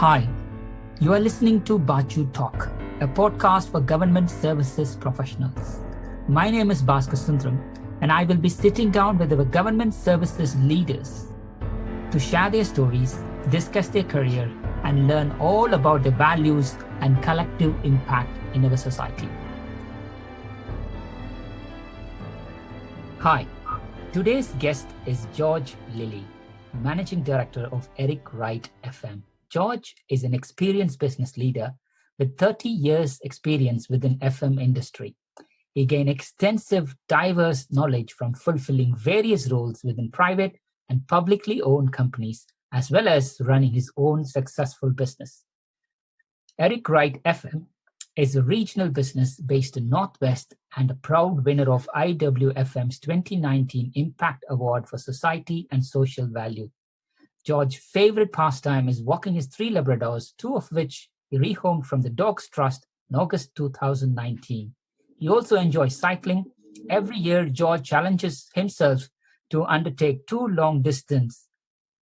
Hi, you are listening to Baachu Talk, a podcast for government services professionals. My name is Bhaskar, and I will be sitting down with our government services leaders to share their stories, discuss their career, and learn all about their values and collective impact in our society. Hi, today's guest is George Lilley, Managing Director of Eric Wright FM. George is an experienced business leader with 30 years experience within FM industry. He gained extensive, diverse knowledge from fulfilling various roles within private and publicly owned companies, as well as running his own successful business. Eric Wright FM is a regional business based in Northwest and a proud winner of IWFM's 2019 Impact Award for Society and Social Value. George's favorite pastime is walking his 3 Labradors, 2 of which he rehomed from the Dogs Trust in August 2019. He also enjoys cycling. Every year, George challenges himself to undertake 2 long-distance,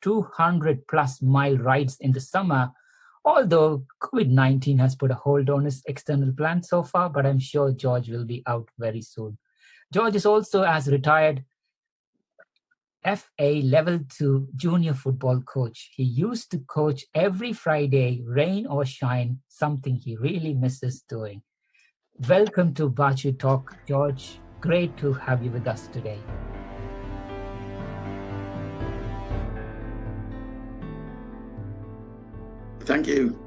200-plus mile rides in the summer, although COVID-19 has put a hold on his external plans so far, but I'm sure George will be out very soon. George is also as retired FA Level 2 junior football coach. He used to coach every Friday, rain or shine, something he really misses doing. Welcome to Baachu Talk, George. Great to have you with us today. Thank you.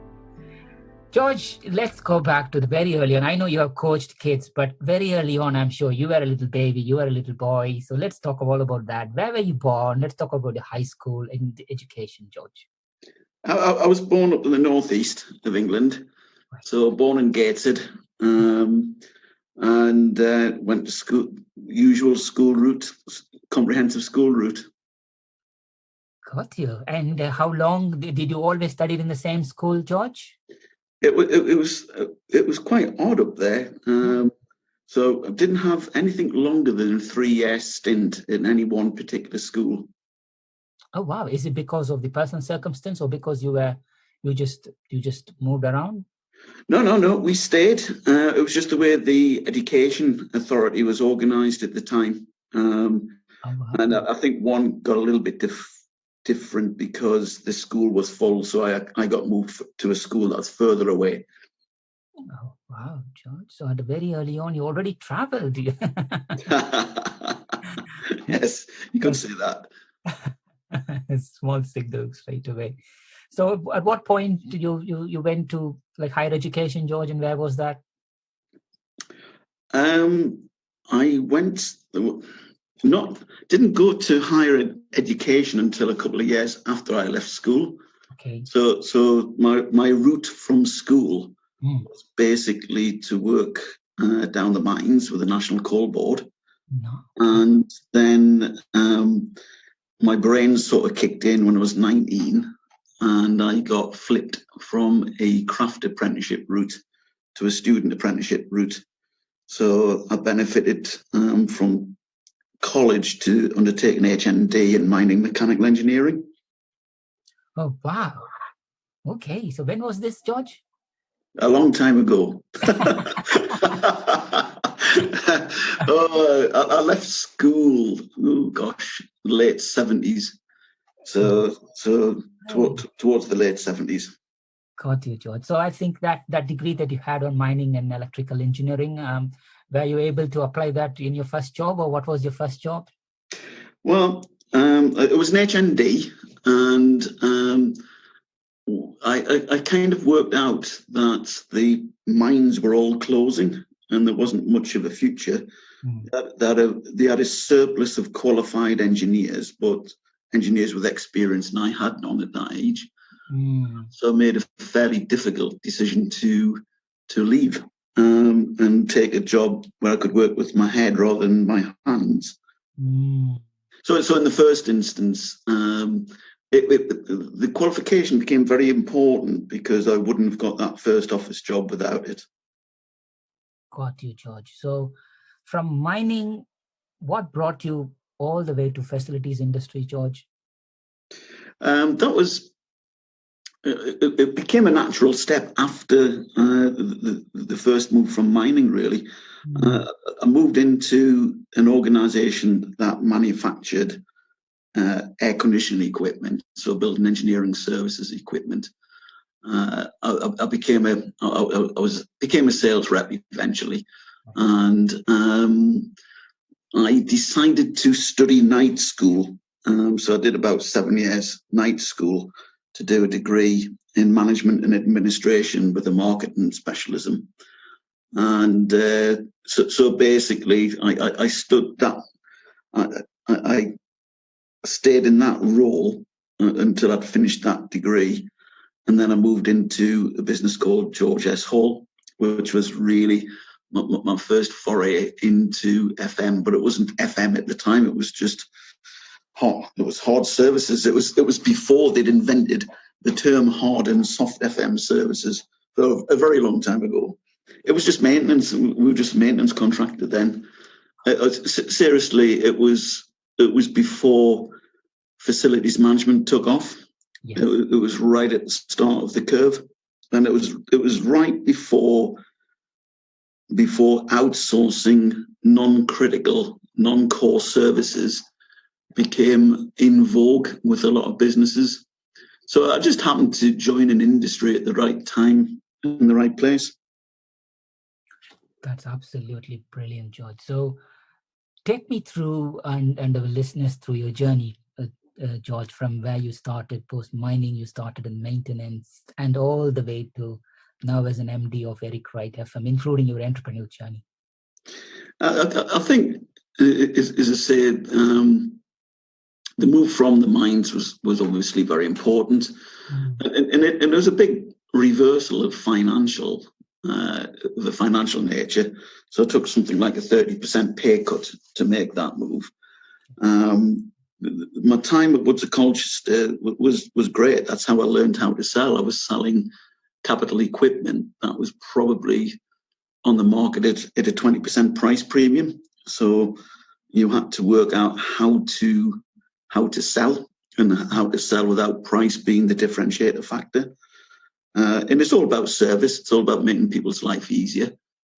George, let's go back to the very early on. I know you have coached kids, but very early on, I'm sure you were a little baby, you were a little boy. So let's talk all about that. Where were you born? Let's talk about the high school and the education, George. I was born up in the northeast of England, so born in Gateshead, and went to school, usual school route, comprehensive school route. Got you. And how long did you always study in the same school, George? It was quite odd up there. So I didn't have anything longer than a 3-year stint in any one particular school. Oh wow! Is it because of the personal circumstance, or because you just moved around? No. We stayed. It was just the way the education authority was organised at the time, and I think one got a little bit different because the school was full, so I got moved to a school that's further away. Oh wow, George! So at the very early on, you already travelled. Yes, you could say that. Small signal straight away. So at what point did you went to like higher education, George, and where was that? I didn't go to higher education until a couple of years after I left school. Okay. So my route from school was basically to work down the mines with the National Coal Board. No. And then my brain sort of kicked in when I was 19, and I got flipped from a craft apprenticeship route to a student apprenticeship route. So I benefited from college to undertake an HND in mining mechanical engineering. Oh, wow. Okay. So when was this, George? A long time ago. I left school, late 70s. So towards the late 70s. Got you, George. So I think that degree that you had on mining and electrical engineering, were you able to apply that in your first job, or what was your first job? Well, it was an HND, and I kind of worked out that the mines were all closing and there wasn't much of a future. They had a surplus of qualified engineers, but engineers with experience, and I had none at that age. So I made a fairly difficult decision to leave and take a job where I could work with my head rather than my hands. So in the first instance, the qualification became very important because I wouldn't have got that first office job without it. Got you, George. So from mining, what brought you all the way to facilities industry, George? That was it became a natural step after the first move from mining, really. I moved into an organisation that manufactured air conditioning equipment, so building engineering services equipment. I became a sales rep eventually, and I decided to study night school. So I did about 7 years night school to do a degree in management and administration with a marketing specialism. And so basically, I stood that. I stayed in that role until I'd finished that degree, and then I moved into a business called George S. Hall, which was really my first foray into FM. But it wasn't FM at the time; it was just hard. It was hard services. It was before they'd invented the term hard and soft FM services, so a very long time ago. It was just maintenance. We were just a maintenance contractor then. Seriously, it was before facilities management took off. Yes. It was right at the start of the curve, and it was right before outsourcing non-critical, non-core services became in vogue with a lot of businesses. So I just happened to join an industry at the right time in the right place. That's absolutely brilliant, George. So take me through and our listeners through your journey, George, from where you started post-mining, you started in maintenance, and all the way to now as an MD of Eric Wright FM, including your entrepreneurial journey. I think, as I said, the move from the mines was obviously very important. And it was a big reversal of the financial nature. So I took something like a 30% pay cut to make that move. My time at Woods of Colchester was great. That's how I learned how to sell. I was selling capital equipment that was probably on the market at a 20% price premium. So you had to work out how to sell and how to sell without price being the differentiator factor. And it's all about service. It's all about making people's life easier.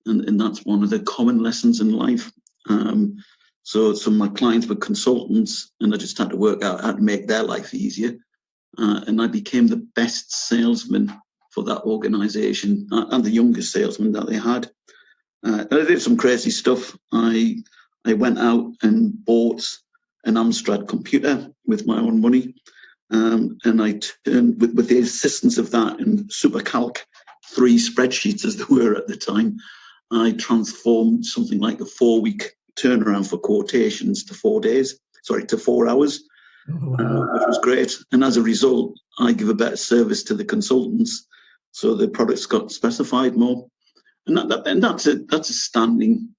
And that's one of the common lessons in life. So some of my clients were consultants, and I just had to work out how to make their life easier. And I became the best salesman for that organization and the youngest salesman that they had. And I did some crazy stuff. I went out and bought an Amstrad computer with my own money. And I turned, with the assistance of that and SuperCalc 3 spreadsheets as they were at the time, I transformed something like a 4-week turnaround for quotations to 4 hours, which was great. And as a result, I give a better service to the consultants, so the products got specified more. And that's a standing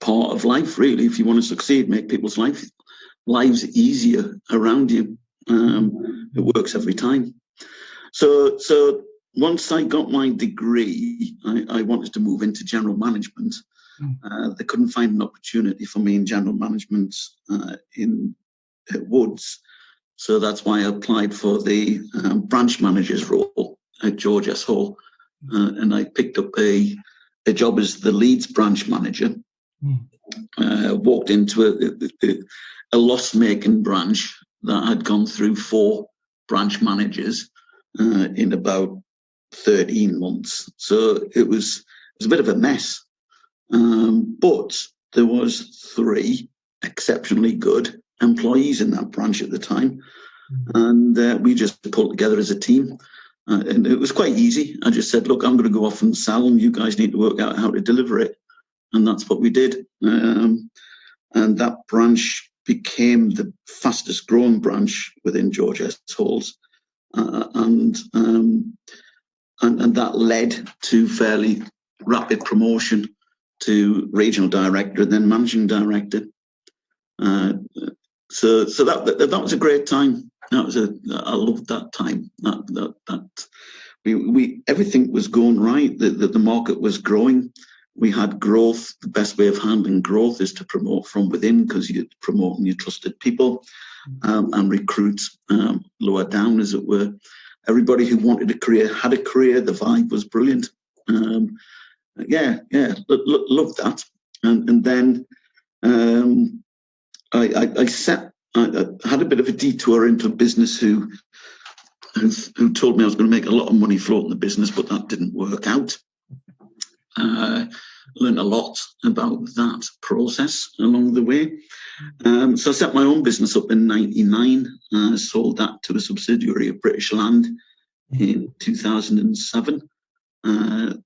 part of life, really. If you want to succeed, make people's lives easier around you. It works every time. So once I got my degree, I wanted to move into general management. They couldn't find an opportunity for me in general management at Woods. So that's why I applied for the branch manager's role at George S. Hall. And I picked up a job as the Leeds branch manager. Walked into a loss-making branch that had gone through 4 branch managers in about 13 months. So it was a bit of a mess. But there was 3 exceptionally good employees in that branch at the time. And we just pulled together as a team. And it was quite easy. I just said, look, I'm going to go off and sell, and you guys need to work out how to deliver it. And that's what we did. And that branch became the fastest growing branch within George S. Hall's. And that led to fairly rapid promotion to regional director and then managing director. So that was a great time. I loved that time. We everything was going right. The market was growing. We had growth. The best way of handling growth is to promote from within, because you're promoting your trusted people and recruit lower down, as it were. everybody who wanted a career had a career. The vibe was brilliant. Loved that. And then I had a bit of a detour into a business who told me I was going to make a lot of money floating the business, but that didn't work out. Learned a lot about that process along the way. So I set my own business up in '99. Sold that to a subsidiary of British Land in 2007.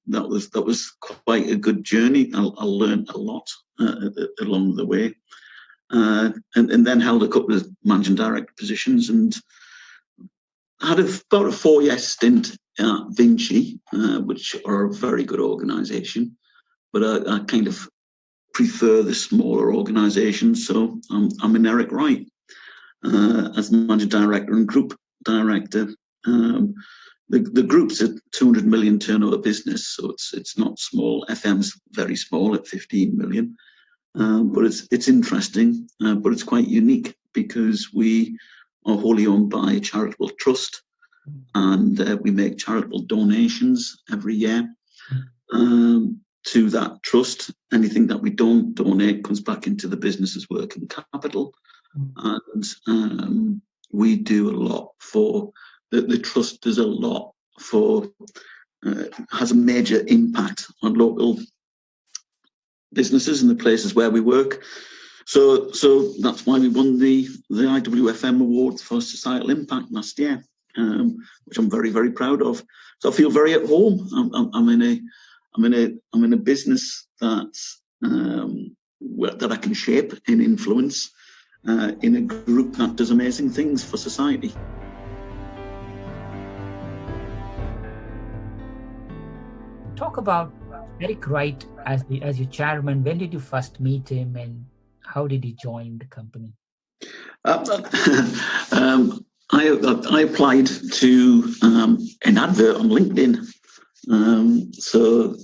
That was quite a good journey. I learned a lot along the way, and then held a couple of managing director positions and had about a 4-year stint at Vinci, which are a very good organisation, but I kind of prefer the smaller organisations. So I'm in Eric Wright as managing director and group director. The group's a 200 million turnover business, so it's not small. FM's very small at 15 million, but it's interesting, but it's quite unique because we are wholly owned by a charitable trust, and we make charitable donations every year to that trust. Anything that we don't donate comes back into the business's working capital, and we do a lot for the trust. Does a lot for has a major impact on local businesses in the places where we work. So that's why we won the IWFM award for societal impact last year, which I'm very, very proud of. So I feel very at home. I'm in a business that I can shape and influence in a group that does amazing things for society. Talk about Eric Wright as your chairman. When did you first meet him, and how did he join the company? I applied to an advert on LinkedIn. So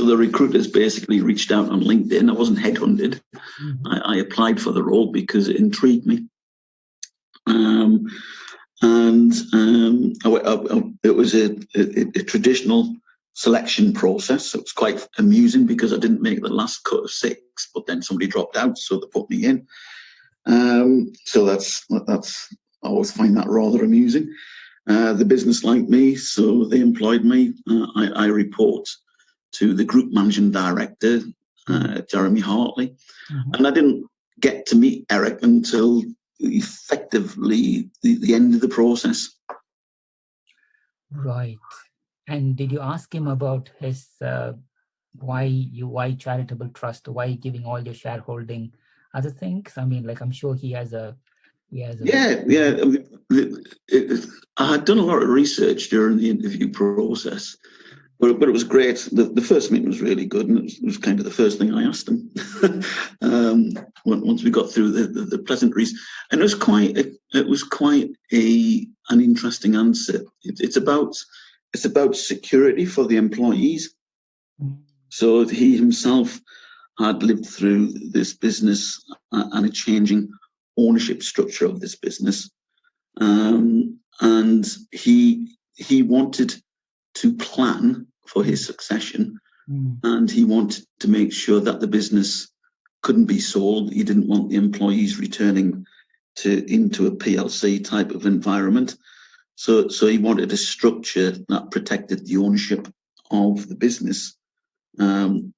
the recruiters basically reached out on LinkedIn. I wasn't headhunted. Mm-hmm. I applied for the role because it intrigued me. It was a traditional selection process. So it was quite amusing because I didn't make the last cut of 6, but then somebody dropped out, so they put me in. So that's I always find that rather amusing. The business liked me, so they employed me. I report to the group managing director, Jeremy Hartley, and I didn't get to meet Eric until effectively the end of the process. Right. And did you ask him about his why charitable trust, why giving all your shareholding, other things? I mean, like, I'm sure he has a Yeah. I had done a lot of research during the interview process, but it was great. The first meeting was really good, and it was kind of the first thing I asked him once we got through the pleasantries, and it was quite an interesting answer. It's about security for the employees. So he himself had lived through this business and a changing ownership structure of this business, and he wanted to plan for his succession, and he wanted to make sure that the business couldn't be sold. He didn't want the employees returning into a PLC type of environment, so he wanted a structure that protected the ownership of the business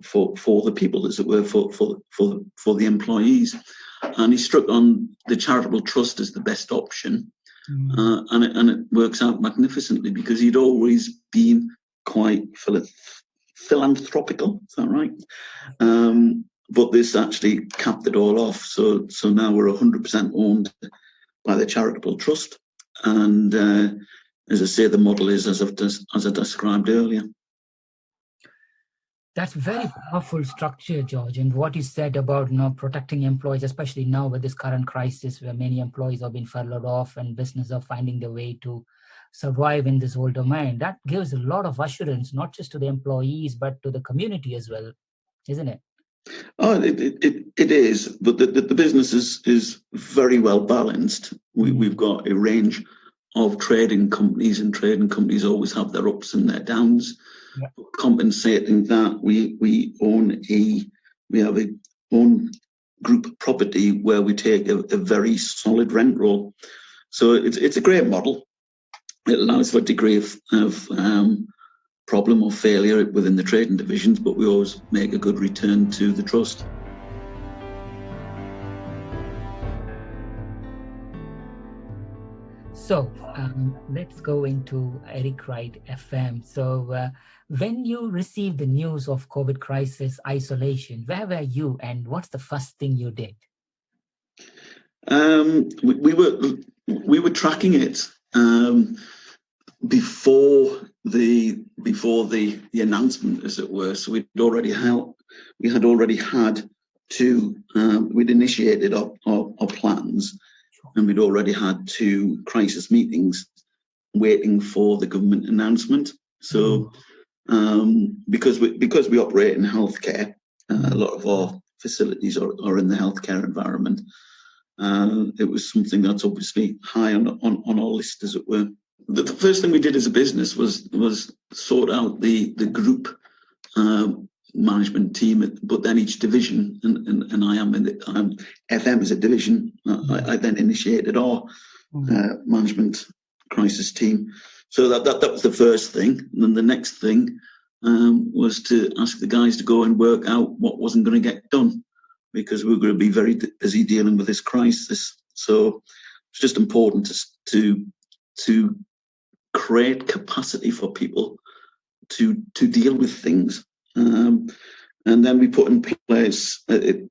for the people, as it were, for the employees. And he struck on the charitable trust as the best option, and it works out magnificently because he'd always been quite philanthropical. Is that right? But this actually capped it all off. So now we're 100% owned by the charitable trust, and as I say, the model is as I described earlier. That's very powerful structure, George. And what you said about protecting employees, especially now with this current crisis where many employees are being furloughed off and businesses are finding their way to survive in this whole domain, that gives a lot of assurance, not just to the employees, but to the community as well, isn't it? Oh, it is. But the business is very well balanced. We've got a range of trading companies, and trading companies always have their ups and their downs. Yeah. Compensating that, we have a own group property where we take a very solid rent roll. So it's a great model. It allows for a degree of problem or failure within the trading divisions, but we always make a good return to the trust. So let's go into Eric Wright FM. So when you received the news of COVID crisis isolation, where were you and what's the first thing you did? We were tracking it before the announcement, as it were. So we'd initiated our plans, and we'd already had 2 crisis meetings waiting for the government announcement. So because we operate in healthcare, a lot of our facilities are in the healthcare environment. It was something that's obviously high on our list, as it were. The first thing we did as a business was sort out the group management team, but then each division, and I am FM as a division. I then initiated our management crisis team. So that was the first thing. And then the next thing was to ask the guys to go and work out what wasn't going to get done, because we were going to be very busy dealing with this crisis. So it's just important to create capacity for people to deal with things. And then we put in place a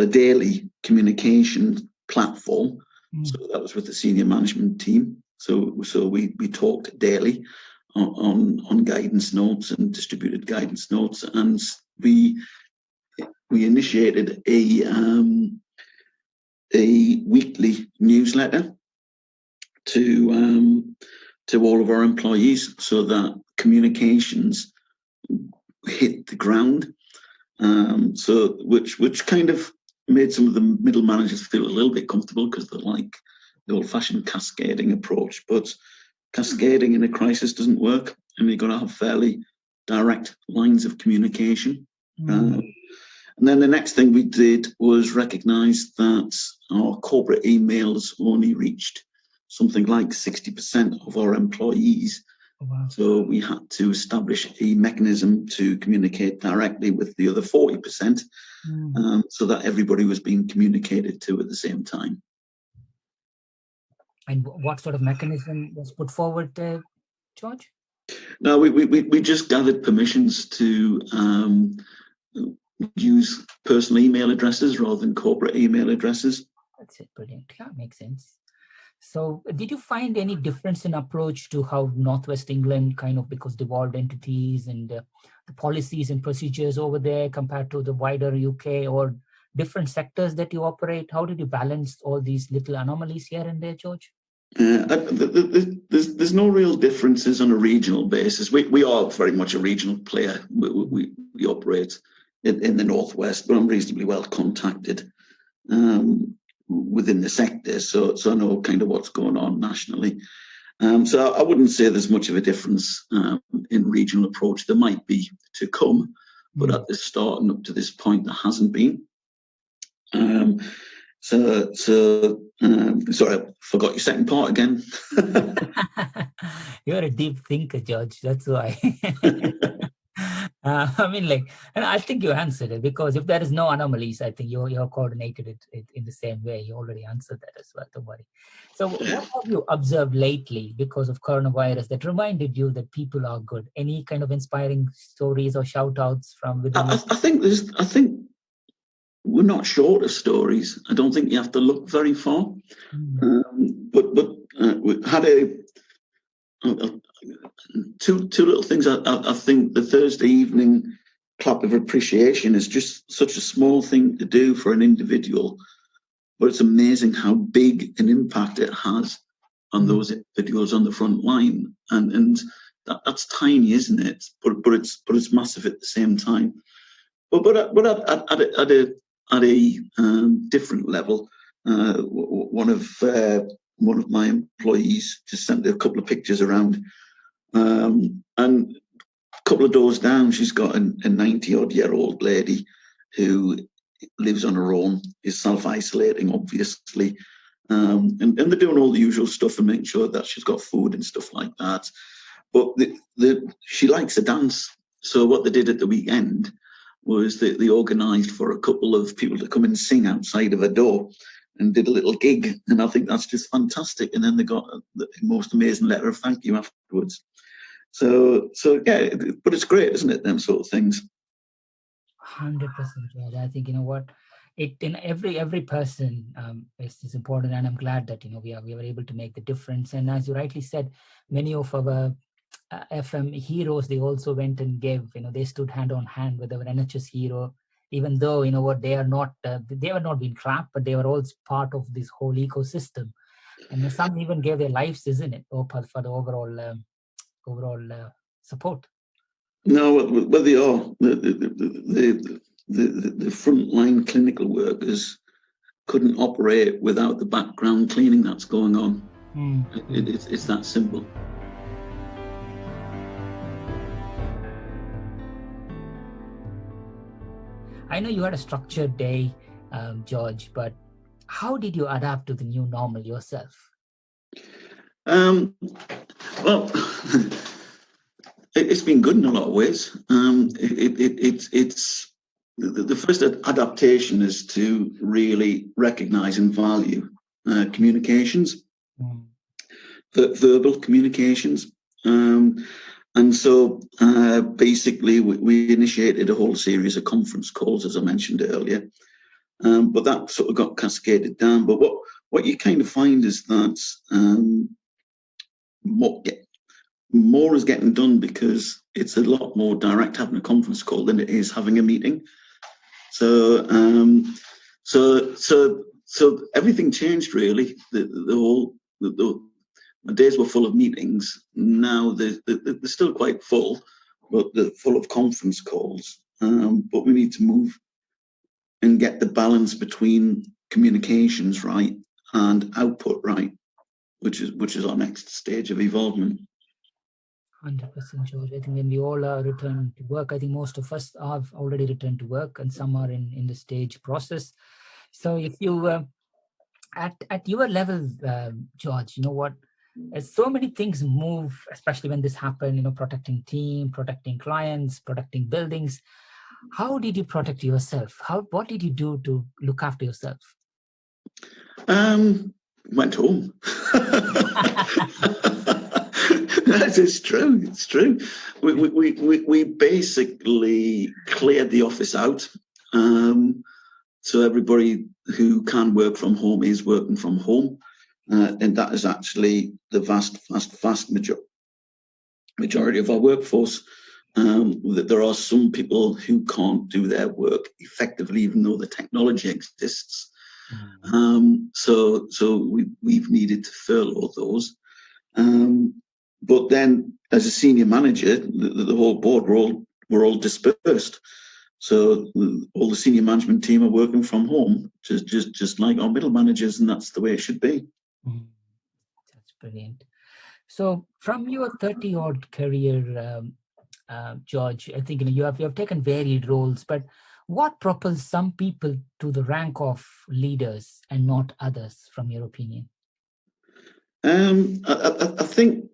daily communication platform. So that was with the senior management team. So we talked daily on guidance notes and distributed guidance notes, and we initiated a weekly newsletter to all of our employees, so that communications hit the ground. So which kind of made some of the middle managers feel a little bit comfortable, because they like the old-fashioned cascading approach. But cascading in a crisis doesn't work, and you're going to have fairly direct lines of communication. And then the next thing we did was recognise that our corporate emails only reached something like 60% of our employees. Wow. So we had to establish a mechanism to communicate directly with the other 40%, so that everybody was being communicated to at the same time. And what sort of mechanism was put forward, George? No, we just gathered permissions to use personal email addresses rather than corporate email addresses. That's it. Brilliant. Yeah, makes sense. So did you find any difference in approach to how Northwest England, kind of because devolved entities and the policies and procedures over there compared to the wider UK, or different sectors that you operate? How did you balance all these little anomalies here and there, George? There's no real differences on a regional basis. We are very much a regional player. We operate in the Northwest, but I'm reasonably well contacted within the sector, so I know kind of what's going on nationally. So I wouldn't say there's much of a difference in regional approach. There might be to come, but at the start and up to this point, there hasn't been. Sorry, I forgot your second part again. You're a deep thinker, George. That's why. And I think you answered it, because if there is no anomalies, I think you coordinated it in the same way. You already answered that as well. Don't worry. So what have you observed lately because of coronavirus that reminded you that people are good? Any kind of inspiring stories or shout outs from within? I think we're not short of stories. I don't think you have to look very far. But we had two little things. I think the Thursday evening clap of appreciation is just such a small thing to do for an individual, but it's amazing how big an impact it has on those individuals on the front line, and that's tiny, isn't it? But it's massive at the same time. But at a different level, one of my employees just sent a couple of pictures around, and a couple of doors down, she's got a 90-odd-year-old lady who lives on her own, is self-isolating, obviously, and they're doing all the usual stuff and making sure that she's got food and stuff like that. But she likes to dance, so what they did at the weekend was that they organised for a couple of people to come and sing outside of her door and did a little gig, and I think that's just fantastic. And then they got the most amazing letter of thank you afterwards. So yeah, but it's great, isn't it? Them sort of things. 100%. I think, you know what, it in every person is important, and I'm glad that, you know, we were able to make the difference. And as you rightly said, many of our FM heroes, they also went and gave, you know, they stood hand on hand with our NHS hero, even though, you know what, they are not, they were not being trapped, but they were all part of this whole ecosystem. And some even gave their lives, isn't it, for the overall support. No, well, they are. The frontline clinical workers couldn't operate without the background cleaning that's going on. It's that simple. I know you had a structured day, George, but how did you adapt to the new normal yourself? Well, it's been good in a lot of ways. It's the first adaptation is to really recognise and value communications, verbal communications. And so basically we initiated a whole series of conference calls, as I mentioned earlier, but that sort of got cascaded down. But what you kind of find is that more is getting done because it's a lot more direct having a conference call than it is having a meeting. So everything changed really. My days were full of meetings. Now they're still quite full, but they're full of conference calls. But we need to move and get the balance between communications right and output right, which is our next stage of evolvement. 100%, George. I think when we all return to work, I think most of us have already returned to work, and some are in the stage process. So if you at your level, George, you know what, as so many things move, especially when this happened, you know, protecting team, protecting clients, protecting buildings. How did you protect yourself? What did you do to look after yourself? Went home. It's true. It's true. We basically cleared the office out. So everybody who can work from home is working from home. And that is actually the vast majority of our workforce. There are some people who can't do their work effectively, even though the technology exists. So we've needed to furlough those. But then, as a senior manager, the whole board we're all dispersed. So all the senior management team are working from home, just like our middle managers, and that's the way it should be. That's brilliant. So, from your 30-odd career, George, I think, you know, you have taken varied roles, but what propels some people to the rank of leaders and not others, from your opinion? I think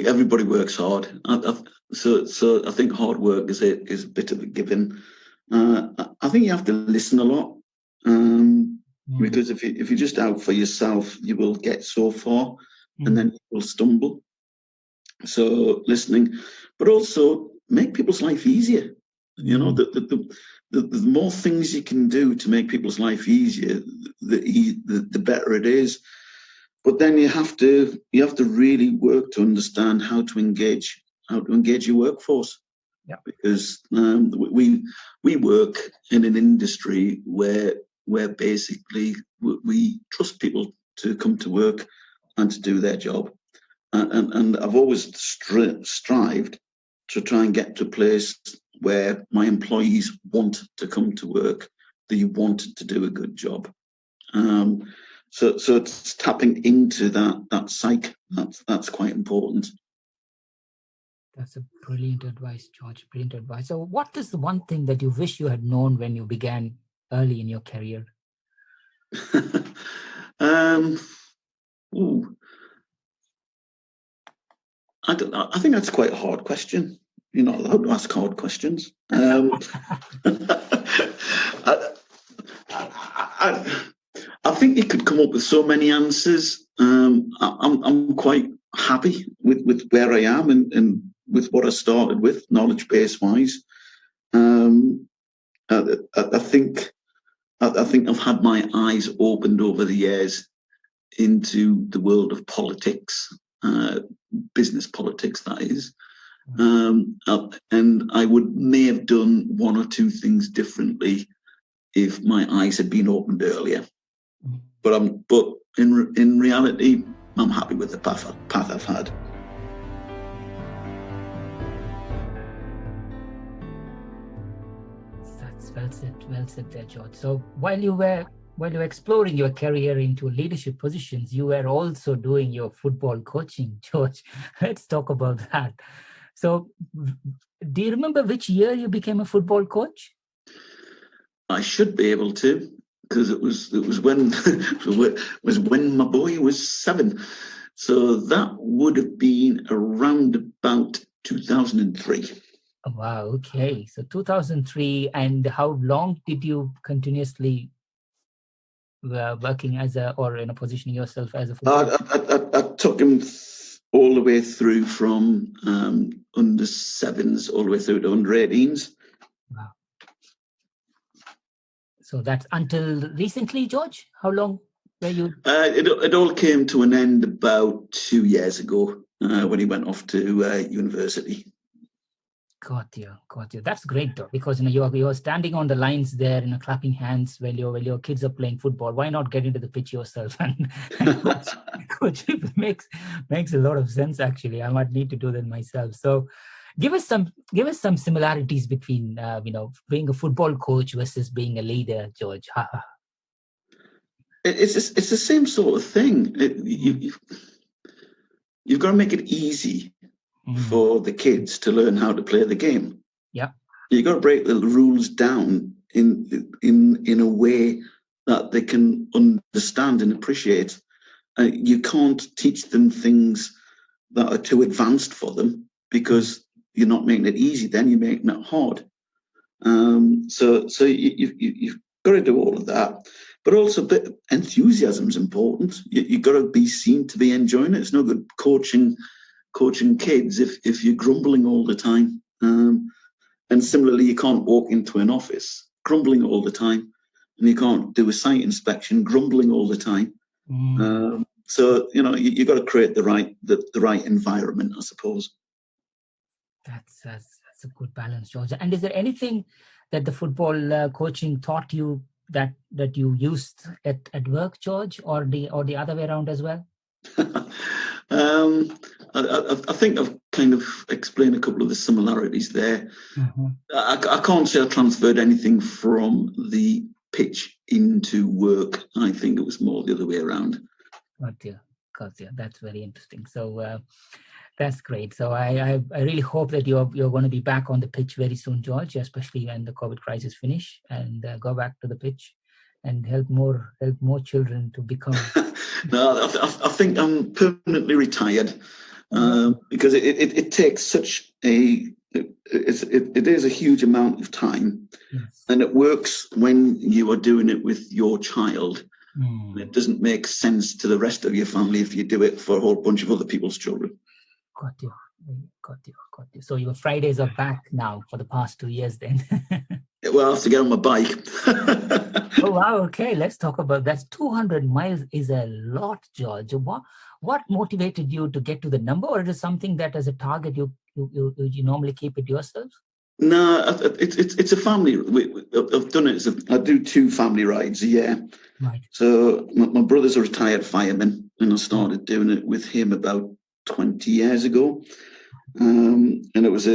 everybody works hard. So I think hard work is a bit of a given. I think you have to listen a lot, because if you're just out for yourself, you will get so far, and then you will stumble. So listening, but also make people's life easier. You know, the more things you can do to make people's life easier, the better it is. But then you have to really work to understand how to engage your workforce. Yeah. Because we work in an industry where basically we trust people to come to work and to do their job. And I've always strived to try and get to a place where my employees want to come to work that you wanted to do a good job. So it's tapping into that psyche. That's quite important. That's a brilliant advice, George. Brilliant advice. So what is the one thing that you wish you had known when you began early in your career? I think that's quite a hard question. You're not allowed to ask hard questions. I think you could come up with so many answers. I'm quite happy with where I am and with what I started with, knowledge base wise. I think I've had my eyes opened over the years into the world of politics, business politics, that is. And I may have done one or two things differently if my eyes had been opened earlier. But in reality, I'm happy with the path I've had. That's well said there, George. So while you were exploring your career into leadership positions, you were also doing your football coaching, George. Let's talk about that. So do you remember which year you became a football coach? I should be able to, because it was when when my boy was 7. So that would have been around about 2003. Wow, okay. So 2003, and how long did you continuously working or in a positioning yourself as a football? I took him all the way through from under 7s all the way through to under 18s. Wow. So that's until recently, George? How long were you? It all came to an end about 2 years ago when he went off to university. Got you. That's great though, because you're standing on the lines there, clapping hands while your kids are playing football. Why not get into the pitch yourself and coach? It makes a lot of sense actually. I might need to do that myself. So, give us some similarities between being a football coach versus being a leader, George. It's the same sort of thing. You've got to make it easy for the kids to learn how to play the game. Yeah, you've got to break the rules down in a way that they can understand and appreciate. You can't teach them things that are too advanced for them, because you're not making it easy. Then you're making it hard. So you've got to do all of that. But also, enthusiasm is important. You've got to be seen to be enjoying it. It's no good coaching kids if you're grumbling all the time. And similarly, you can't walk into an office grumbling all the time, and you can't do a site inspection grumbling all the time. So you've got to create the right environment, I suppose. That's a good balance, George. And is there anything that the football coaching taught you that you used at work, George, or the other way around as well? I think I've kind of explained a couple of the similarities there. Mm-hmm. I can't say I transferred anything from the pitch into work. I think it was more the other way around. Got you. That's very interesting. So that's great. So I really hope that you're going to be back on the pitch very soon, George, especially when the COVID crisis finish, and go back to the pitch and help more children to become. No, I think I'm permanently retired because it takes such it is a huge amount of time, yes. And it works when you are doing it with your child. It doesn't make sense to the rest of your family if you do it for a whole bunch of other people's children. Got you. So your Fridays are back now for the past 2 years then? Well, I have to get on my bike. Oh, wow. Okay, let's talk about that. 200 miles is a lot, George. What motivated you to get to the number, or is it something that as a target you normally keep it yourself? No, it's a family. I've done it. I do 2 family rides a year. Right. So my brother's a retired fireman, and I started doing it with him about 20 years ago. And it was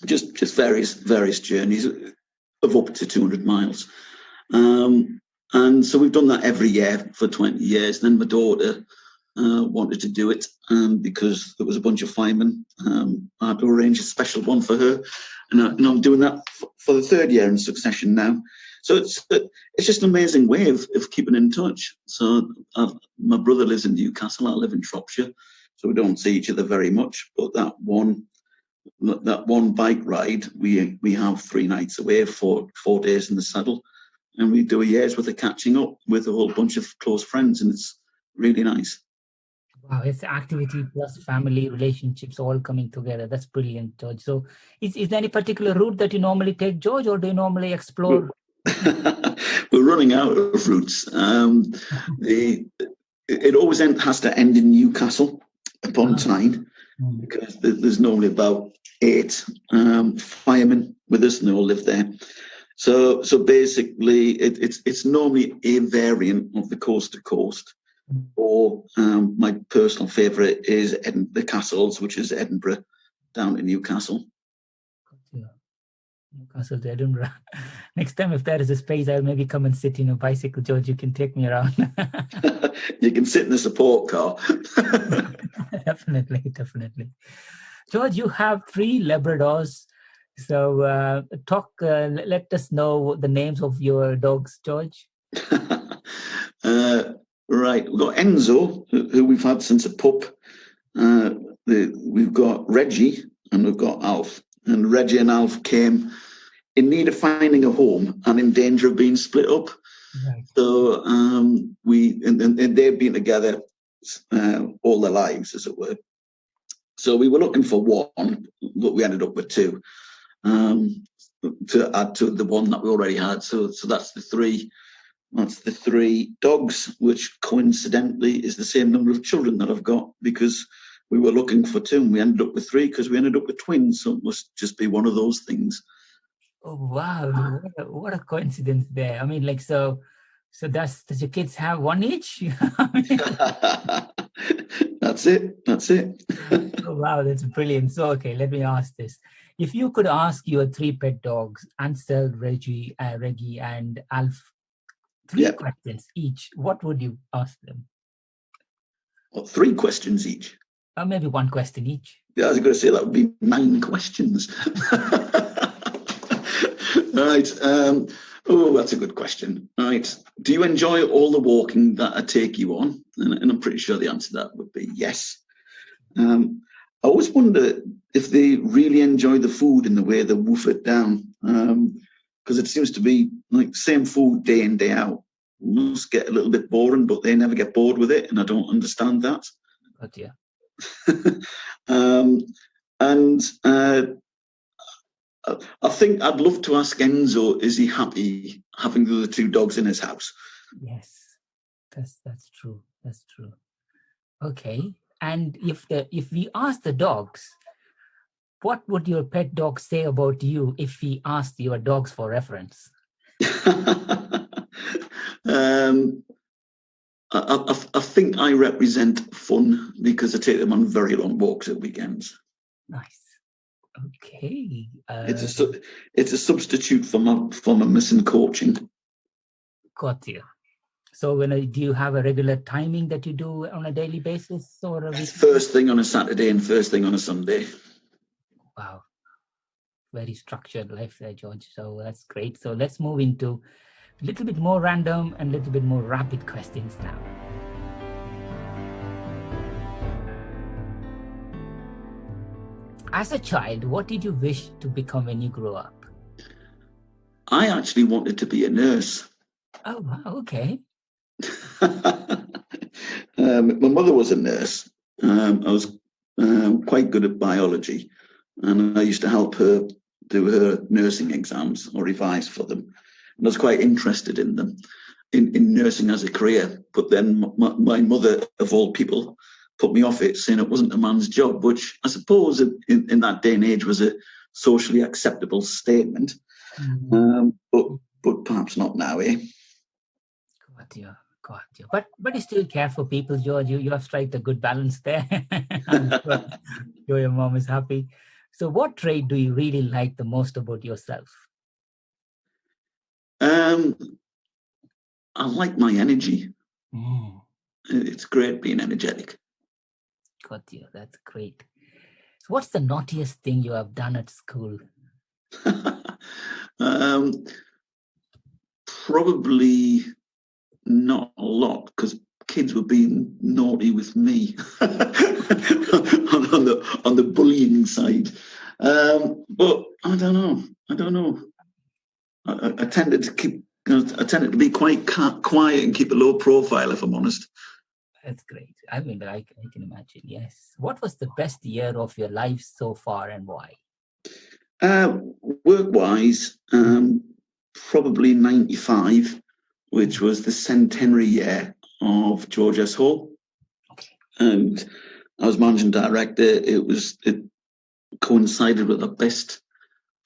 just various journeys. of up to 200 miles. And so we've done that every year for 20 years. Then my daughter wanted to do it because there was a bunch of firemen. I had to arrange a special one for her. And I'm doing that for the third year in succession now. So it's just an amazing way of keeping in touch. So my brother lives in Newcastle. I live in Shropshire. So we don't see each other very much. But that one bike ride, we have 3 nights away, 4 days in the saddle. And we do a year's worth of catching up with a whole bunch of close friends. And it's really nice. Wow, it's activity plus family relationships all coming together. That's brilliant, George. So is there any particular route that you normally take, George, or do you normally explore? We're running out of routes. It always has to end in Newcastle upon Tyne, because there's normally about 8 firemen with us, and they all live there. So basically, it's normally a variant of the coast to coast. Or my personal favourite is the Castles, which is Edinburgh down to Newcastle. Yeah. Newcastle to Edinburgh. Next time, if there is a space, I'll maybe come and sit in a bicycle, George. You can take me around. You can sit in the support car. Definitely. George, you have 3 Labradors. So let us know the names of your dogs, George. Right, we've got Enzo, who we've had since a pup. We've got Reggie, and we've got Alf. And Reggie and Alf came in need of finding a home and in danger of being split up. Right. So and they've been together all their lives, as it were. So we were looking for one, but we ended up with 2 to add to the one that we already had. So that's the 3. That's the 3 dogs, which coincidentally is the same number of children that I've got, because we were looking for 2 and we ended up with 3 because we ended up with twins. So it must just be one of those things. Oh, wow. What a coincidence there. I mean, so does your kids have 1 each? That's it. Oh, wow, that's brilliant. So, okay, let me ask this. If you could ask your 3 pet dogs, Ansel, Reggie, and Alf, 3 questions each, what would you ask them? Well, 3 questions each? Or maybe 1 question each. Yeah, I was going to say that would be 9 questions. Right. That's a good question. Right. Do you enjoy all the walking that I take you on? And I'm pretty sure the answer to that would be yes. I always wonder if they really enjoy the food in the way they woof it down. Because it seems to be like the same food day in, day out. It must get a little bit boring, but they never get bored with it, and I don't understand that. Oh dear. I think I'd love to ask Enzo, is he happy having the other 2 dogs in his house? Yes, that's true. That's true. Okay. And if we ask the dogs, what would your pet dog say about you if we asked your dogs for reference? I think I represent fun because I take them on very long walks at weekends. Nice. Okay. It's a substitute for my missing coaching. Got you. So do you have a regular timing that you do on a daily basis, or first thing on a Saturday and first thing on a Sunday? Wow. Very structured life there, George. So that's great. So let's move into a little bit more random and a little bit more rapid questions now. As a child, what did you wish to become when you grew up? I actually wanted to be a nurse. Oh, wow. Okay. My mother was a nurse. I was quite good at biology, and I used to help her do her nursing exams or revise for them. And I was quite interested in them, in nursing as a career. But then my mother, of all people, put me off it, saying it wasn't a man's job, which I suppose in that day and age was a socially acceptable statement. Mm-hmm. But perhaps not now, eh? Got you. But you still care for people, George. You have struck a good balance there. I'm sure your mom is happy. So what trait do you really like the most about yourself? I like my energy. Mm, It's great being energetic. got you. That's great. So what's the naughtiest thing you have done at school? Probably not a lot, because kids were being naughty with me on the bullying side. But I don't know. I tended to keep. I tended to be quite quiet and keep a low profile, if I'm honest. That's great. I mean, I can imagine. Yes. What was the best year of your life so far, and why? Work-wise, probably 95, which was the centenary year of George S. Hall. Okay. And I was managing director. It coincided with the best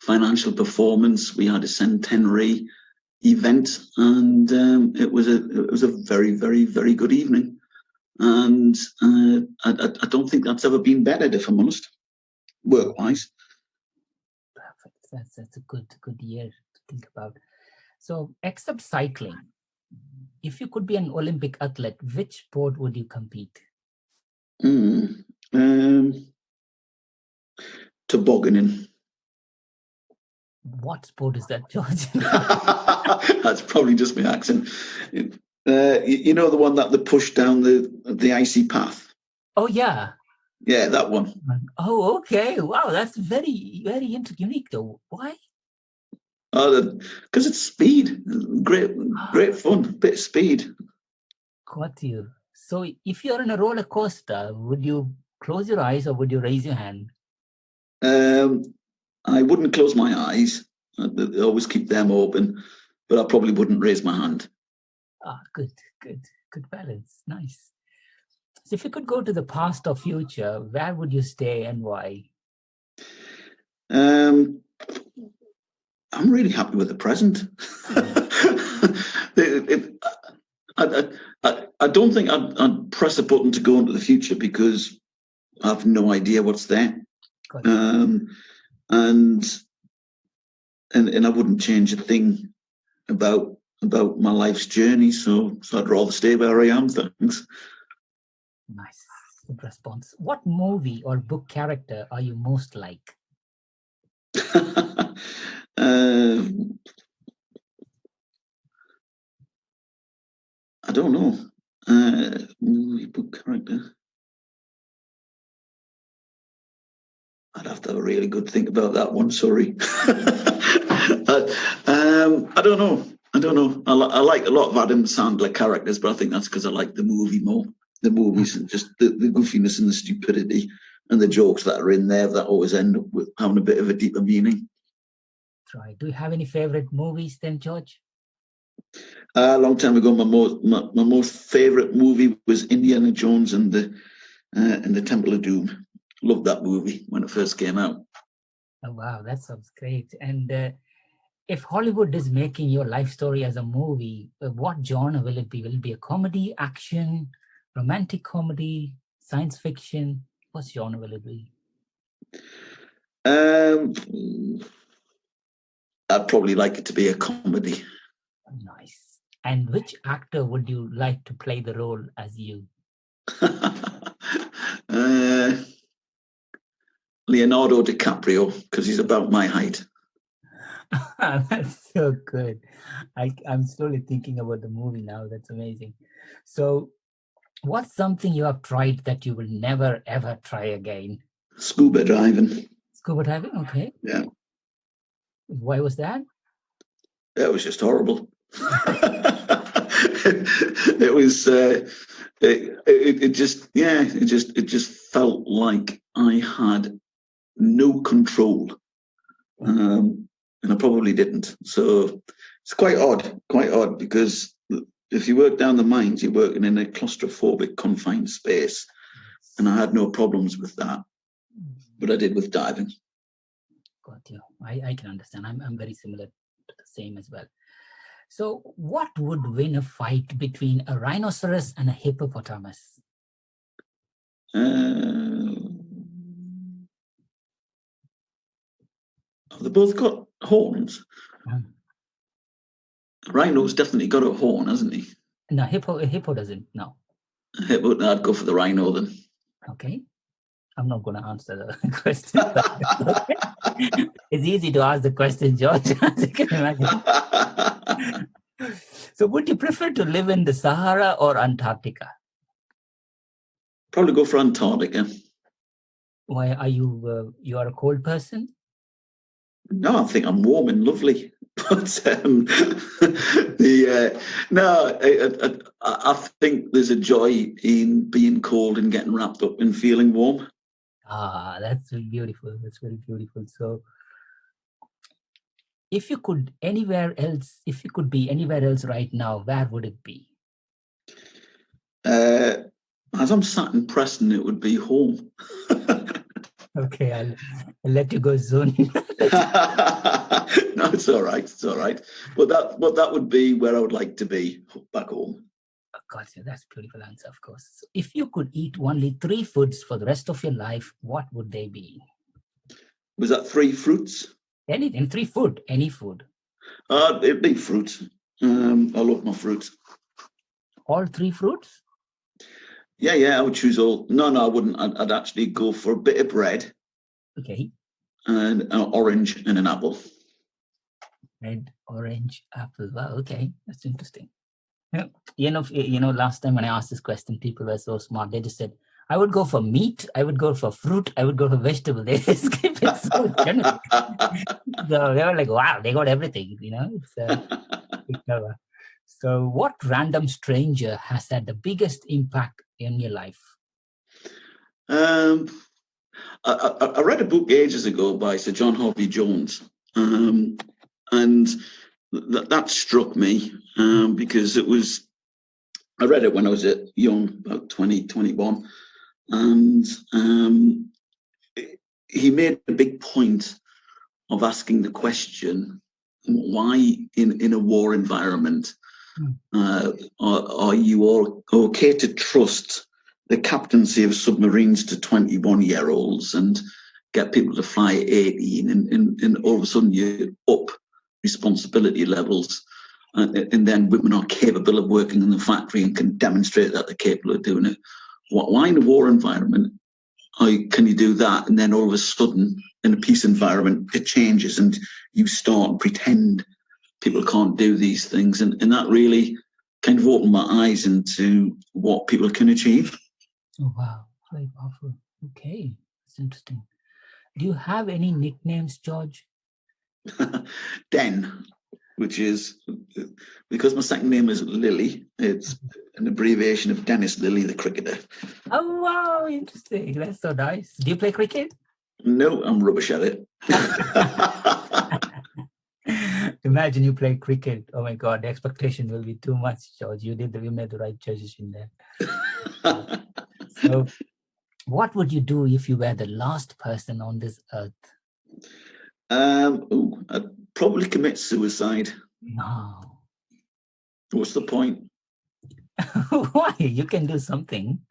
financial performance. We had a centenary event, and it was a very, very, very good evening. And I don't think that's ever been bettered, if I'm honest, work-wise. Perfect. That's a good year to think about. So, except cycling, if you could be an Olympic athlete, which sport would you compete? Tobogganing. What sport is that, George? That's probably just my accent. You know, the one that they push down the icy path? Oh, yeah. Yeah, that one. Oh, okay. Wow, that's very, very unique, though. Why? Because it's speed. Great fun. Bit of speed. Got you. So, if you're on a roller coaster, would you close your eyes or would you raise your hand? I wouldn't close my eyes. I always keep them open, but I probably wouldn't raise my hand. Good balance. Nice. So if you could go to the past or future, where would you stay and why? I'm really happy with the present. I don't think I'd press a button to go into the future, because I have no idea what's there. And I wouldn't change a thing about my life's journey. So I'd rather stay where I am. Thanks. Nice. Good response. What movie or book character are you most like? I don't know. Movie, book character. I'd have to have a really good think about that one. Sorry. I don't know. I like a lot of Adam Sandler characters, but I think that's because I like the movie more. The movies and just the goofiness and the stupidity and the jokes that are in there that always end up with having a bit of a deeper meaning. Right. Do you have any favorite movies then, George? A long time ago, my most favorite movie was Indiana Jones and the Temple of Doom. Loved that movie when it first came out. Oh, wow, that sounds great. And if Hollywood is making your life story as a movie, what genre will it be? Will it be a comedy, action, romantic comedy, science fiction? What genre will it be? I'd probably like it to be a comedy. Nice. And which actor would you like to play the role as you? Leonardo DiCaprio, because he's about my height. That's so good. I'm slowly thinking about the movie now. That's amazing. So, what's something you have tried that you will never ever try again? Scuba diving. Scuba diving? Okay. Yeah. Why was that? It was just horrible. It was. It just felt like I had no control, and I probably didn't. So it's quite odd, because if you work down the mines, you're working in a claustrophobic, confined space, and I had no problems with that, but I did with diving. Got you. I can understand. I'm very similar to the same as well. So, what would win a fight between a rhinoceros and a hippopotamus? They both got horns. Rhino's definitely got a horn, hasn't he? No, hippo doesn't. No. I'd go for the rhino then. Okay. I'm not going to answer the question. It's easy to ask the question, George, as you can imagine. So would you prefer to live in the Sahara or Antarctica? Probably go for Antarctica. Why are you are a cold person? No, I think I'm warm and lovely. But I think there's a joy in being cold and getting wrapped up and feeling warm. Ah, that's beautiful. That's very beautiful. So if you could be anywhere else right now, where would it be? As I'm sat in Preston, it would be home. Okay, I'll let you go soon. No, it's all right. It's all right. But that would be where I would like to be, back home. Of course, yeah, that's a beautiful answer, of course. So if you could eat only 3 foods for the rest of your life, what would they be? Was that 3 fruits? Anything, 3 food, any food. It'd be fruits. I love my fruits. All 3 fruits? Yeah, I would choose all. No, I wouldn't. I'd actually go for a bit of bread. Okay. And an orange and an apple. Red, orange, apple. Wow, okay. That's interesting. You know, last time when I asked this question, people were so smart. They just said, I would go for meat, I would go for fruit, I would go for vegetable. They skip it so generally. So they were like, wow, they got everything, you know. It's clever. So what random stranger has had the biggest impact in your life? I read a book ages ago by Sir John Harvey Jones, and that struck me because I read it when I was young, about 20, 21, and he made a big point of asking the question, why in a war environment are you all okay to trust the captaincy of submarines to 21-year-olds and get people to fly 18 and all of a sudden you up responsibility levels and then women are capable of working in the factory and can demonstrate that they're capable of doing it. Why in a war environment can you do that, and then all of a sudden in a peace environment it changes and you start and pretend people can't do these things, and that really kind of opened my eyes into what people can achieve. Oh, wow. Very powerful. Okay. That's interesting. Do you have any nicknames, George? Den, which is, because my second name is Lilley, it's an abbreviation of Dennis Lilley, the cricketer. Oh, wow. Interesting. That's so nice. Do you play cricket? No, I'm rubbish at it. Imagine you play cricket. Oh my God, the expectation will be too much, George. You made the right decision there. So, what would you do if you were the last person on this earth? I'd probably commit suicide. No. What's the point? Why? You can do something.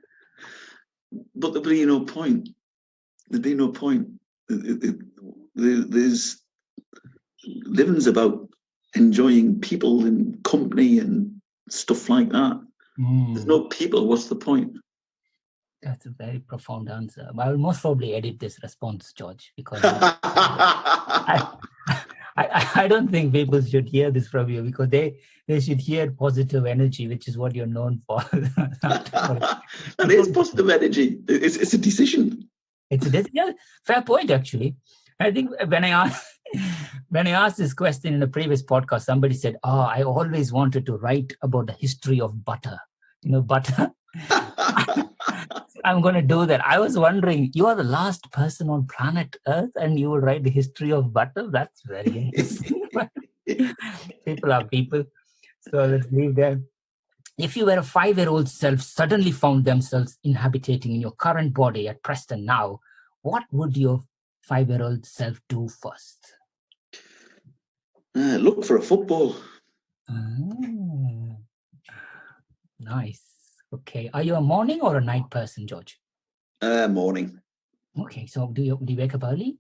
But there'd be no point. There'd be no point. There's living's about enjoying people and company and stuff like that. There's no people. What's the point? That's a very profound answer. I will most probably edit this response, George, because I don't think people should hear this from you, because they should hear positive energy, which is what you're known for. That is positive energy. It's a decision. It's a decision. Yeah, fair point, actually. I think when I asked this question in a previous podcast, somebody said, I always wanted to write about the history of butter. You know, butter. I'm going to do that. I was wondering, you are the last person on planet Earth and you will write the history of butter? That's very interesting. People are people. So let's leave there. If you were a 5-year-old self suddenly found themselves inhabiting in your current body at Preston now, what would your 5-year-old self do first? Look for a football. Nice. Okay. Are you a morning or a night person, George? Morning. Okay. So do you wake up early?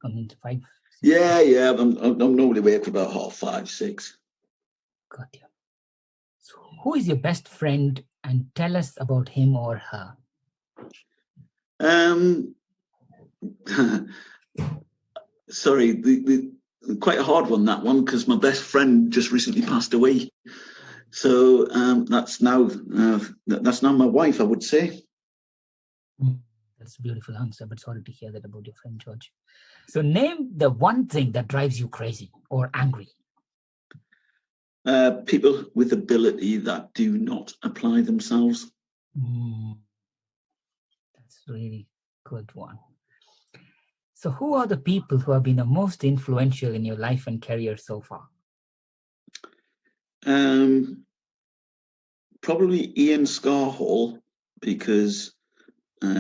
5? Yeah. I'm normally awake for about 5:30, 6. Got you. So who is your best friend, and tell us about him or her? Sorry, the quite a hard one, that one, because my best friend just recently passed away. So that's now my wife, I would say. That's a beautiful answer, but sorry to hear that about your friend, George. So name the one thing that drives you crazy or angry. People with ability that do not apply themselves. That's a really good one. So who are the people who have been the most influential in your life and career so far? Probably Ian Scarhall, because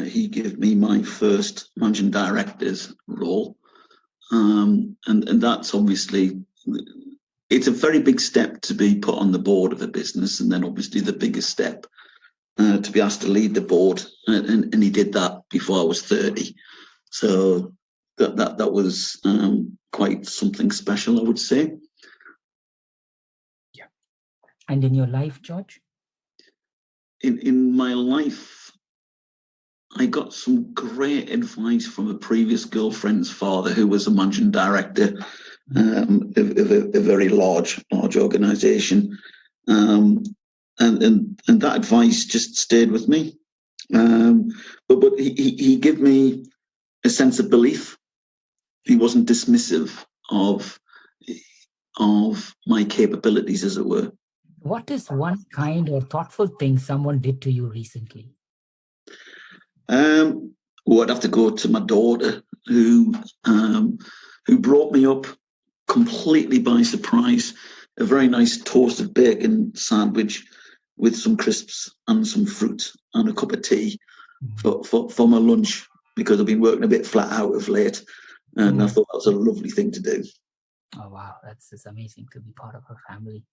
he gave me my first managing director's role. And that's obviously, it's a very big step to be put on the board of a business, and then obviously the biggest step to be asked to lead the board. And he did that before I was 30. So that was quite something special, I would say. Yeah. And in your life, George? In my life, I got some great advice from a previous girlfriend's father, who was a managing director of a very large organisation, and that advice just stayed with me. But he gave me a sense of belief. He wasn't dismissive of my capabilities, as it were. What is one kind or thoughtful thing someone did to you recently? I'd have to go to my daughter, who brought me up completely by surprise. A very nice toasted bacon sandwich with some crisps and some fruit and a cup of tea for my lunch, because I've been working a bit flat out of late, and I thought that was a lovely thing to do. Oh wow, it's amazing to be part of her family.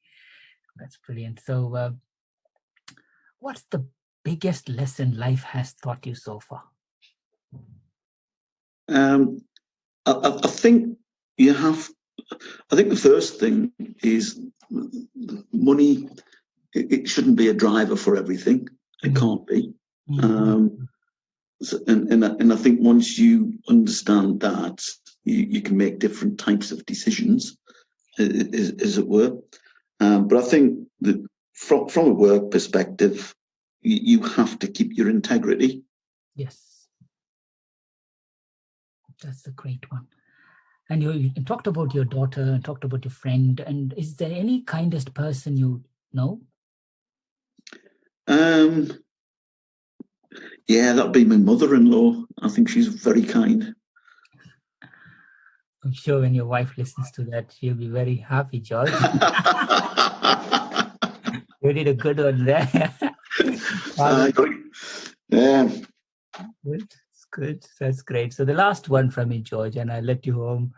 That's brilliant. So, what's the biggest lesson life has taught you so far? I think you have. I think the first thing is money. It shouldn't be a driver for everything. It can't be. And I think once you understand that, you can make different types of decisions, as it were. But I think that from a work perspective, you have to keep your integrity. Yes, that's a great one. And you talked about your daughter and talked about your friend. And is there any kindest person you know? Yeah, that'd be my mother-in-law. I think she's very kind. I'm sure when your wife listens to that, she'll be very happy, George. You did a good one there. Yeah. Good. That's great. So the last one from me, George, and I'll let you home.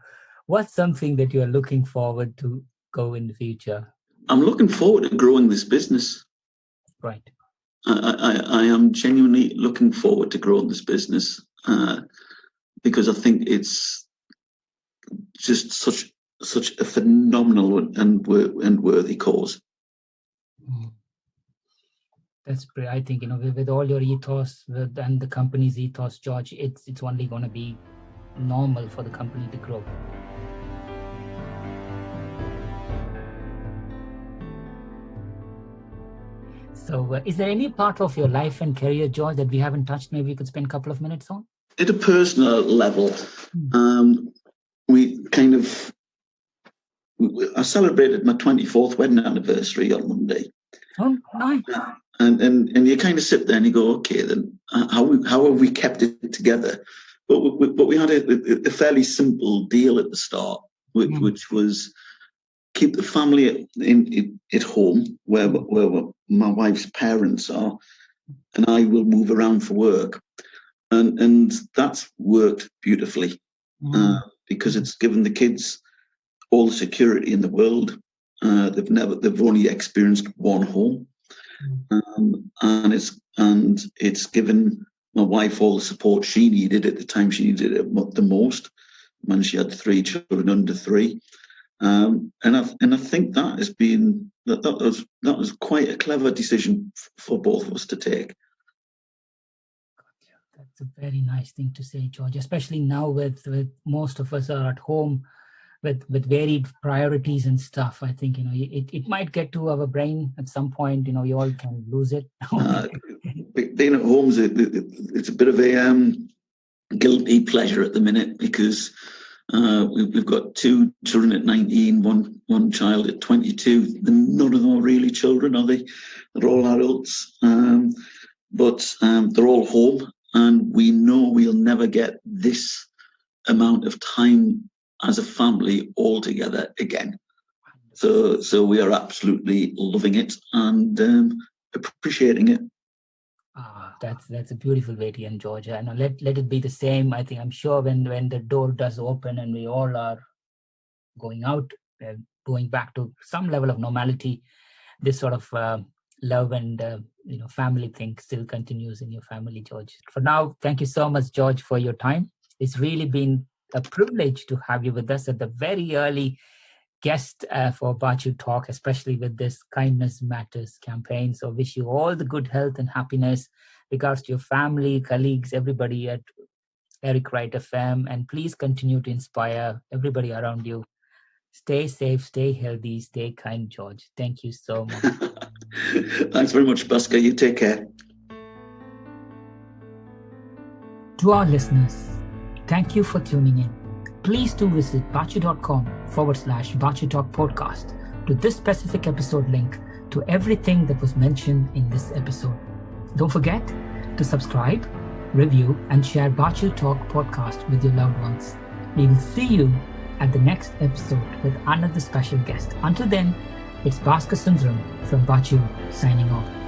What's something that you are looking forward to go in the future? I'm looking forward to growing this business. Right. I am genuinely looking forward to growing this business, because I think it's just such a phenomenal and worthy cause. That's great. I think, with all your ethos and the company's ethos, George, it's only going to be normal for the company to grow. So is there any part of your life and career, George, that we haven't touched? Maybe we could spend a couple of minutes on? At a personal level, I celebrated my 24th wedding anniversary on Monday. Oh, nice. And you kind of sit there and you go, okay, then how have we kept it together? But we had a fairly simple deal at the start, which was keep the family at home where my wife's parents are, and I will move around for work, and that's worked beautifully, because it's given the kids all the security in the world. They've only experienced one home, and it's given my wife all the support she needed at the time she needed it the most, when she had 3 children under 3. And I think that has been that was quite a clever decision for both of us to take. That's a very nice thing to say, George, especially now with most of us are at home with varied priorities and stuff. I think, it might get to our brain at some point, we all can lose it. Being at home, it's a bit of a guilty pleasure at the minute, because we've got 2 children at 19, one child at 22. None of them are really children, are they? They're all adults, but they're all home, and we know we'll never get this amount of time as a family all together again. So we are absolutely loving it and appreciating it. That's a beautiful way to end, Georgia. And let it be the same. I think, I'm sure when the door does open and we all are going out, going back to some level of normality, this sort of love and family thing still continues in your family, George. For now, thank you so much, George, for your time. It's really been a privilege to have you with us at the very early guest for Baachu Talk, especially with this Kindness Matters campaign. So wish you all the good health and happiness. Regards to your family, colleagues, everybody at Eric Wright FM, and please continue to inspire everybody around you. Stay safe, stay healthy, stay kind, George. Thank you so much. Thanks very much, Bhaskar. You take care. To our listeners, thank you for tuning in. Please do visit baachu.com/Baachu Talk podcast to this specific episode link to everything that was mentioned in this episode. Don't forget to subscribe, review, and share Baachu Talk podcast with your loved ones. We will see you at the next episode with another special guest. Until then, it's Bhaskar Sundram from Baachu signing off.